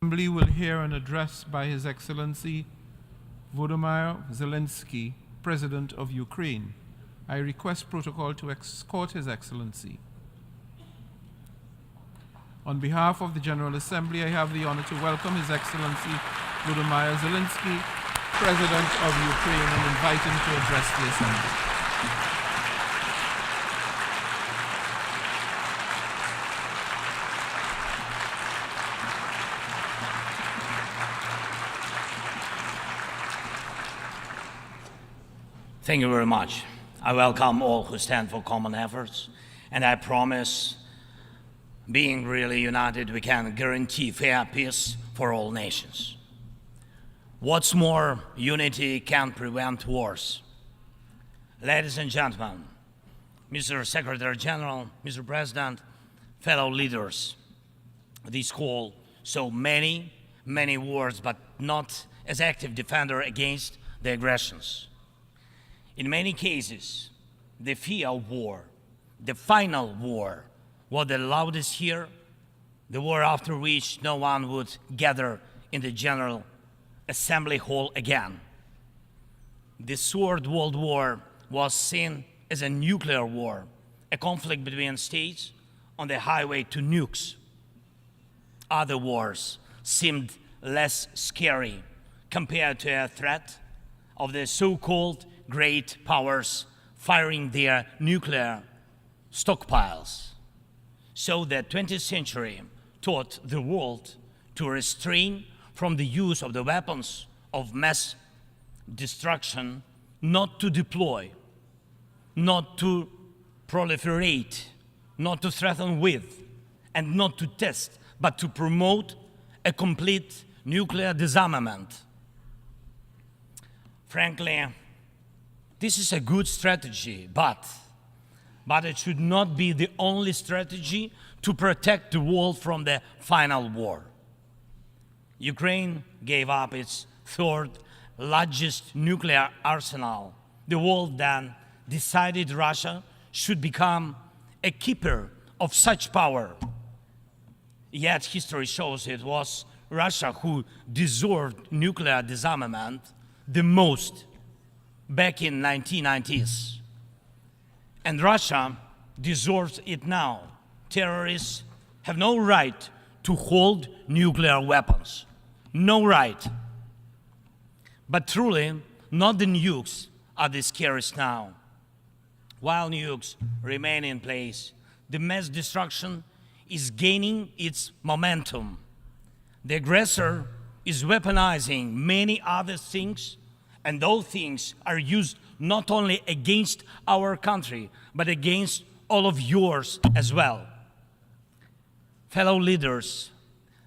Assembly will hear an address by His Excellency Volodymyr Zelensky, President of Ukraine. I request protocol to escort His Excellency. On behalf of the General Assembly, I have the honor to welcome His Excellency Volodymyr Zelensky, President of Ukraine, and invite him to address the Assembly. Thank you very much. I welcome all who stand for common efforts, and I promise, being really united, we can guarantee fair peace for all nations. What's more, unity can prevent wars. Ladies and gentlemen, Mr. Secretary General, Mr. President, fellow leaders, this call saw many wars, but not as active defender against the aggressions. In many cases, the fear of war, the final war, was the loudest here, the war after which no one would gather in the General Assembly Hall again. The Third World War was seen as a nuclear war, a conflict between states on the highway to nukes. Other wars seemed less scary compared to a threat of the so-called great powers firing their nuclear stockpiles. So the 20th century taught the world to restrain from the use of the weapons of mass destruction, not to deploy, not to proliferate, not to threaten with, and not to test, but to promote a complete nuclear disarmament. Frankly, this is a good strategy, but it should not be the only strategy to protect the world from the final war. Ukraine gave up its third largest nuclear arsenal. The world then decided Russia should become a keeper of such power. Yet history shows it was Russia who deserved nuclear disarmament the most back in 1990s. And Russia deserves it now. Terrorists have no right to hold nuclear weapons. No right. But truly, not the nukes are the scariest now. While nukes remain in place, the mass destruction is gaining its momentum. The aggressor is weaponizing many other things, and those things are used not only against our country, but against all of yours as well. Fellow leaders,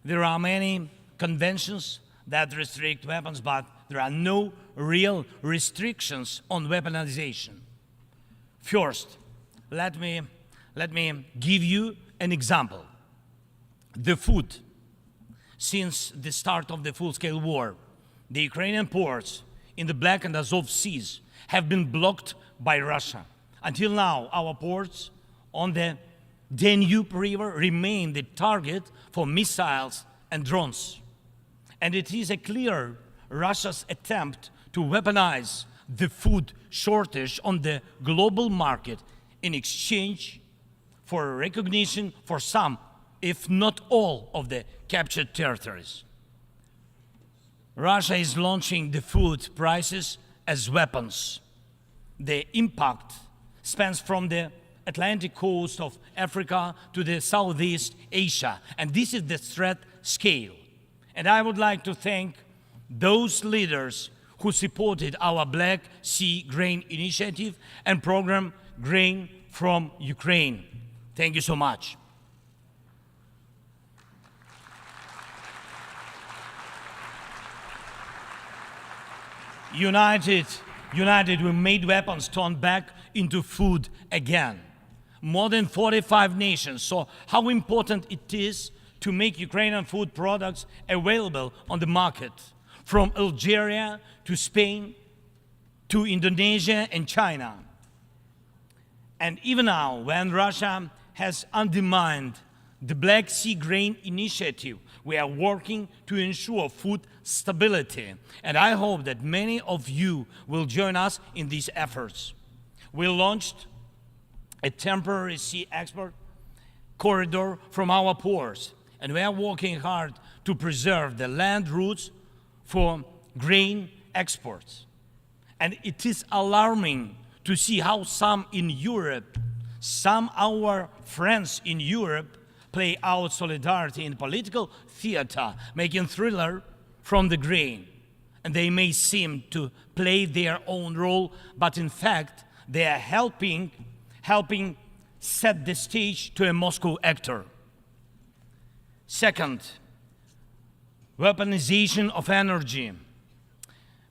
there are many conventions that restrict weapons, but there are no real restrictions on weaponization. First, let me give you an example. The food. Since the start of the full-scale war, the Ukrainian ports in the Black and Azov Seas have been blocked by Russia. Until now, our ports on the Danube River remain the target for missiles and drones. And it is a clear Russia's attempt to weaponize the food shortage on the global market in exchange for recognition for some, if not all, of the captured territories. Russia is launching the food prices as weapons. The impact spans from the Atlantic coast of Africa to the Southeast Asia, and this is the threat scale. And I would like to thank those leaders who supported our Black Sea Grain Initiative and program Grain from Ukraine. Thank you so much. United, we made weapons turn back into food again. More than 45 nations saw how important it is to make Ukrainian food products available on the market, from Algeria to Spain to Indonesia and China. And even now, when Russia has undermined the Black Sea Grain Initiative. We are working to ensure food stability, and I hope that many of you will join us in these efforts. We launched a temporary sea export corridor from our ports, and we are working hard to preserve the land routes for grain exports. And it is alarming to see how some in Europe, some our friends in Europe, play out solidarity in political theater, making thriller from the grain. And they may seem to play their own role, but in fact, they are helping set the stage to a Moscow actor. Second, weaponization of energy.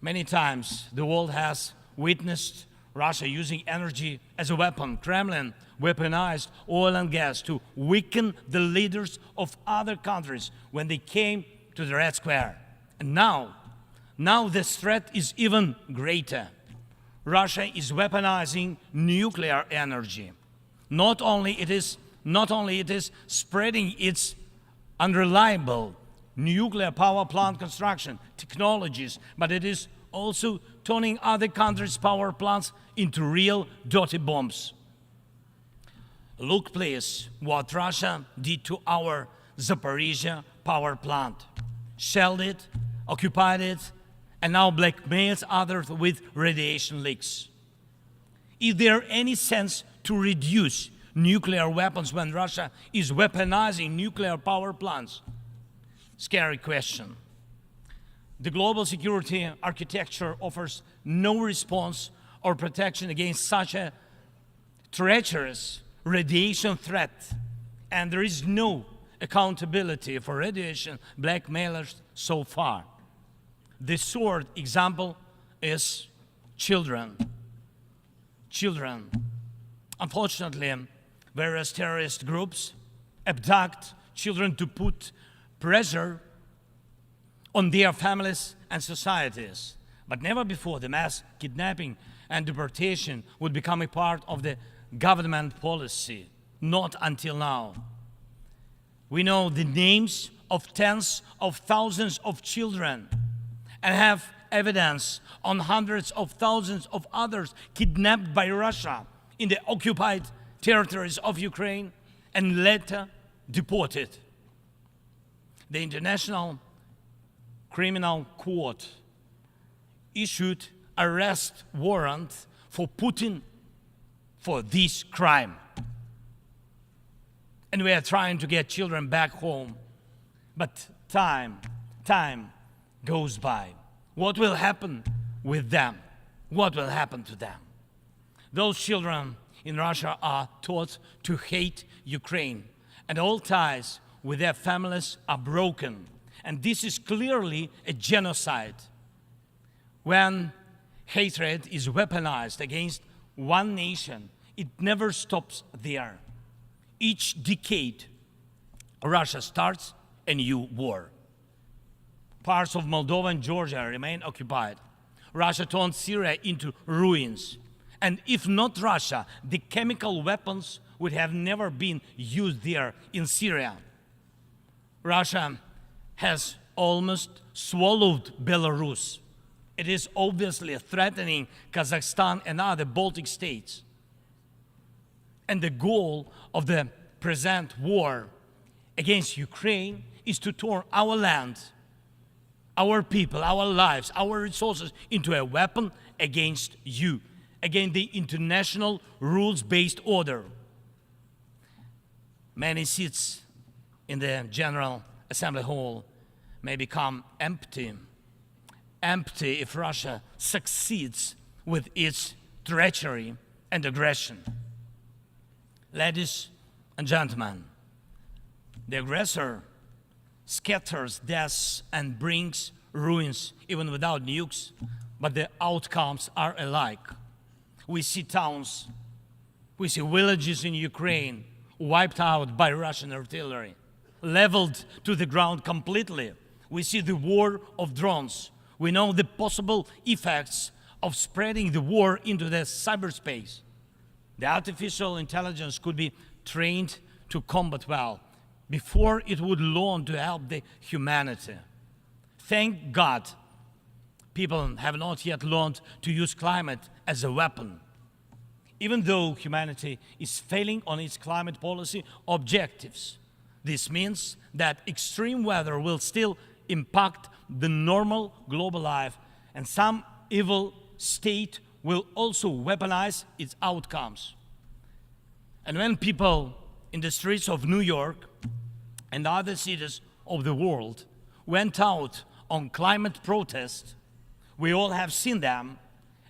Many times the world has witnessed Russia using energy as a weapon. Kremlin weaponized oil and gas to weaken the leaders of other countries when they came to the Red Square. And now this threat is even greater. Russia is weaponizing nuclear energy. Not only it is spreading its unreliable nuclear power plant construction technologies, but it is also turning other countries' power plants into real dirty bombs. Look, please, what Russia did to our Zaporizhia power plant. Shelled it, occupied it, and now blackmails others with radiation leaks. Is there any sense to reduce nuclear weapons when Russia is weaponizing nuclear power plants? Scary question. The global security architecture offers no response or protection against such a treacherous radiation threat, and there is no accountability for radiation blackmailers so far. The third example is children. Children. Unfortunately, various terrorist groups abduct children to put pressure on their families and societies. But never before the mass kidnapping and deportation would become a part of the government policy. Not until now. We know the names of tens of thousands of children and have evidence on hundreds of thousands of others kidnapped by Russia in the occupied territories of Ukraine and later deported. The International Criminal Court issued arrest warrant for Putin for this crime. And we are trying to get children back home. But time goes by. What will happen with them? What will happen to them? Those children in Russia are taught to hate Ukraine, and all ties with their families are broken. And this is clearly a genocide. When hatred is weaponized against one nation, it never stops there. Each decade, Russia starts a new war. Parts of Moldova and Georgia remain occupied. Russia turned Syria into ruins. And if not Russia, the chemical weapons would have never been used there in Syria. Russia has almost swallowed Belarus. It is obviously threatening Kazakhstan and other Baltic states. And the goal of the present war against Ukraine is to turn our land, our people, our lives, our resources into a weapon against you, against the international rules-based order. Many seats in the General Assembly Hall may become empty if Russia succeeds with its treachery and aggression. Ladies and gentlemen, the aggressor scatters deaths and brings ruins even without nukes, but the outcomes are alike. We see towns, we see villages in Ukraine wiped out by Russian artillery, leveled to the ground completely. We see the war of drones. We know the possible effects of spreading the war into the cyberspace. The artificial intelligence could be trained to combat well, before it would learn to help the humanity. Thank God, people have not yet learned to use climate as a weapon. Even though humanity is failing on its climate policy objectives, this means that extreme weather will still impact the normal global life, and some evil state will also weaponize its outcomes. And when people in the streets of New York and other cities of the world went out on climate protest, we all have seen them.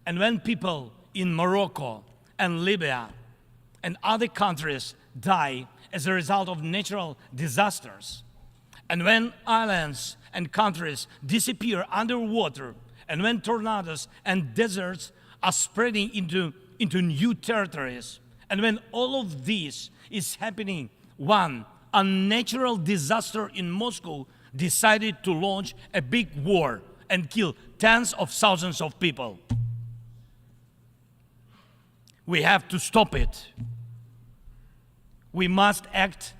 And when people in Morocco and Libya and other countries die as a result of natural disasters, and when islands and countries disappear underwater, and when tornadoes and deserts are spreading into new territories, and when all of this is happening, one unnatural disaster in Moscow decided to launch a big war and kill tens of thousands of people. We have to stop it. We must act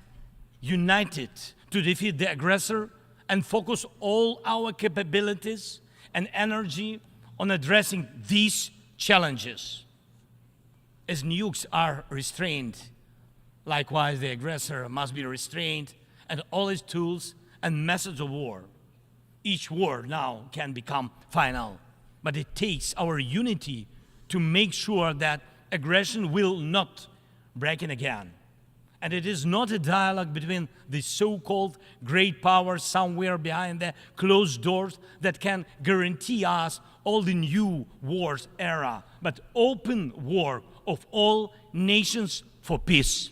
united to defeat the aggressor and focus all our capabilities and energy on addressing these challenges. As nukes are restrained, likewise the aggressor must be restrained, and all his tools and methods of war. Each war now can become final, but it takes our unity to make sure that aggression will not break in again. And it is not a dialogue between the so-called great powers somewhere behind the closed doors that can guarantee us all the new wars era, but open war of all nations for peace.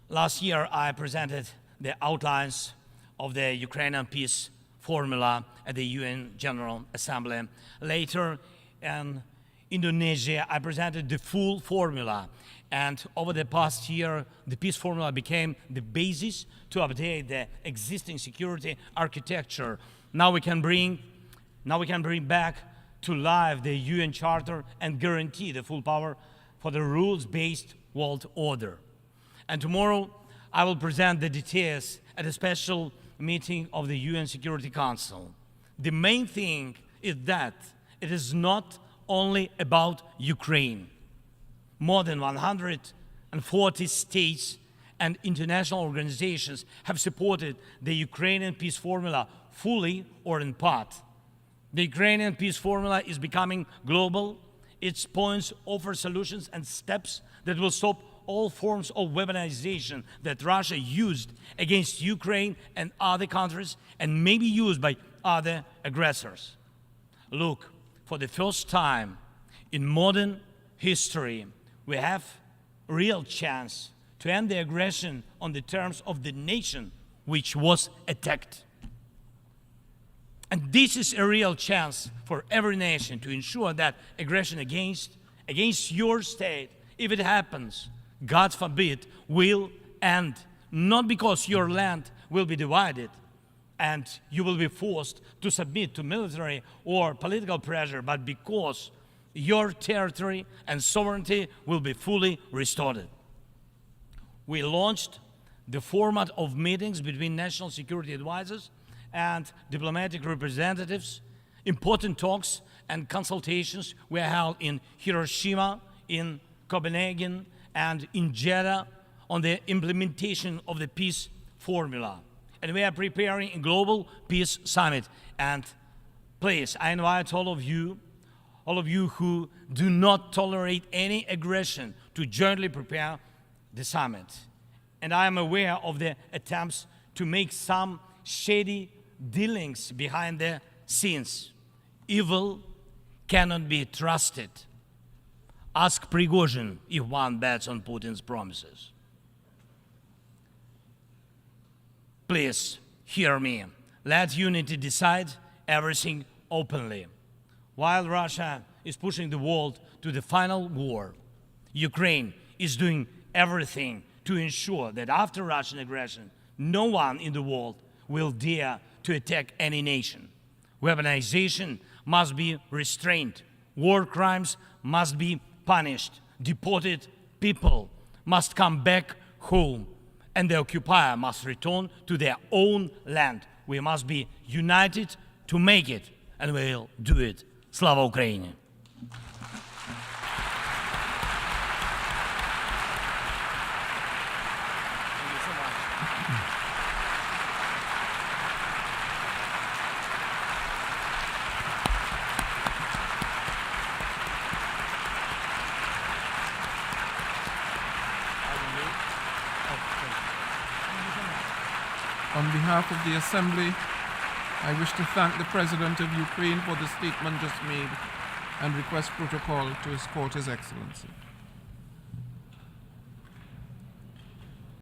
Last year, I presented the outlines of the Ukrainian peace formula at the UN General Assembly. Later, in Indonesia, I presented the full formula. And over the past year, the peace formula became the basis to update the existing security architecture. Now we can bring back to life the UN Charter and guarantee the full power for the rules-based world order. And tomorrow, I will present the details at a special meeting of the UN Security Council. The main thing is that it is not only about Ukraine. More than 140 states and international organizations have supported the Ukrainian peace formula fully or in part. The Ukrainian peace formula is becoming global. Its points offer solutions and steps that will stop all forms of weaponization that Russia used against Ukraine and other countries and may be used by other aggressors. Look, for the first time in modern history, we have a real chance to end the aggression on the terms of the nation which was attacked. And this is a real chance for every nation to ensure that aggression against your state, if it happens, God forbid, will end, not because your land will be divided and you will be forced to submit to military or political pressure, but because your territory and sovereignty will be fully restored. We launched the format of meetings between national security advisors and diplomatic representatives. Important talks and consultations were held in Hiroshima, in Copenhagen, and in Jeddah on the implementation of the peace formula. And we are preparing a global peace summit. And please, I invite all of you who do not tolerate any aggression to jointly prepare the summit. And I am aware of the attempts to make some shady dealings behind the scenes. Evil cannot be trusted. Ask Prigozhin if one bets on Putin's promises. Please, hear me. Let unity decide everything openly. While Russia is pushing the world to the final war, Ukraine is doing everything to ensure that after Russian aggression, no one in the world will dare to attack any nation. Weaponization must be restrained. War crimes must be punished. Deported people must come back home, and the occupier must return to their own land. We must be united to make it, and we'll do it. Slava Ukraini! On behalf of the Assembly, I wish to thank the President of Ukraine for the statement just made and request protocol to escort His Excellency.